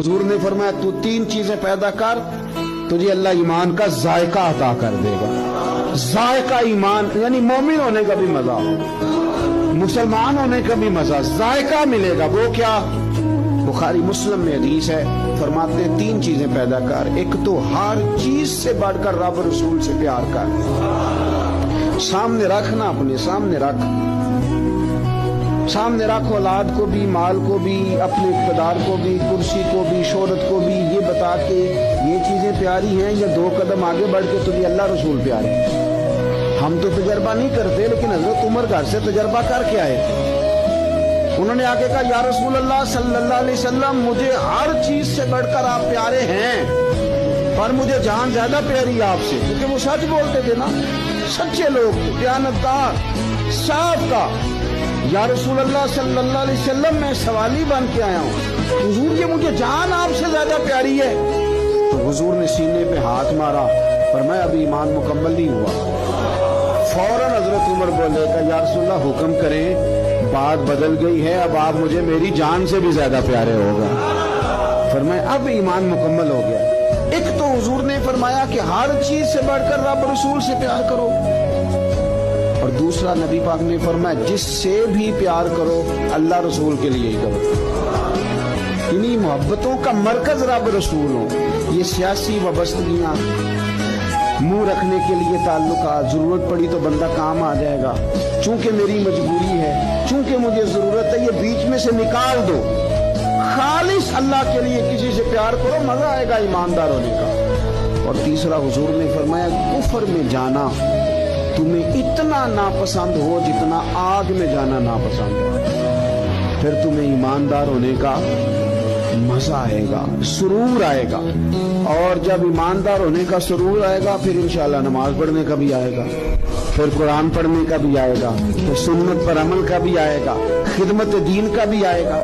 हुजूर ने फरमाया तू 3 चीजें पैदा कर, तुझे अल्लाह ईमान का जायका अता कर देगा। जायका ईमान यानी मोमिन होने का भी मजा, मुसलमान होने का भी मजा, जायका मिलेगा। वो क्या? बुखारी मुस्लिम में हदीस है, फरमाते 3 चीजें पैदा कर। एक तो हर चीज से बढ़कर रब रसूल से प्यार कर। सामने रखना, अपने सामने रख, सामने रख औलाद को भी, माल को भी, अपने इक़्तिदार को भी, कुर्सी को भी, शोहरत को भी। ये बता के ये चीजें प्यारी हैं या 2 कदम आगे बढ़ के तुझे अल्लाह रसूल प्यारे। हम तो तजर्बा नहीं करते, लेकिन हजरत उमर घर से तजर्बा करके आए। उन्होंने आके कहा या रसूल अल्लाह सल्लल्लाहु अलैहि वसल्लम, मुझे हर चीज से बढ़कर आप प्यारे हैं, पर मुझे जान ज्यादा प्यारी है आपसे। क्योंकि वो सच बोलते थे ना, सच्चे लोग, दयानतदार, साफ का। या रसूल अल्लाह सल्लल्लाहु अलैहि वसल्लम, मैं सवाली बन के आया हूँ हुजूर, ये मुझे जान आपसे ज्यादा प्यारी है। तो हुजूर ने सीने पे हाथ मारा, पर मैं अभी ईमान मुकम्मल नहीं हुआ। फौरन हजरत उमर बोले का या रसूल अल्लाह हुक्म करें, बात बदल गई है, अब आप मुझे मेरी जान से भी ज्यादा प्यारे होगा। फरमाया अब ईमान मुकम्मल हो गया। एक तो हुजूर ने फरमाया कि हर चीज से बढ़कर रब रसूल से प्यार करो, और दूसरा नबी पाक ने फरमाया जिससे भी प्यार करो अल्लाह रसूल के लिए ही करो। इन्हीं मोहब्बतों का मरकज रब रसूल हो। ये सियासी वाबस्तगियां, मुंह रखने के लिए ताल्लुकात, जरूरत पड़ी तो बंदा काम आ जाएगा, चूंकि मेरी मजबूरी है, चूंकि मुझे जरूरत है, ये बीच में से निकाल दो। खालिस अल्लाह के लिए किसी से प्यार करो, मजा आएगा ईमानदार होने का। और तीसरा हुजूर ने फरमाया कुफर में जाना तुम्हें इतना नापसंद हो जितना आग में जाना नापसंद है, फिर तुम्हें ईमानदार होने का मजा आएगा, सुरूर आएगा। और जब ईमानदार होने का सुरूर आएगा, फिर इंशाअल्लाह नमाज पढ़ने का भी आएगा, फिर कुरान पढ़ने का भी आएगा, फिर सुन्नत पर अमल का भी आएगा, खिदमत दीन का भी आएगा।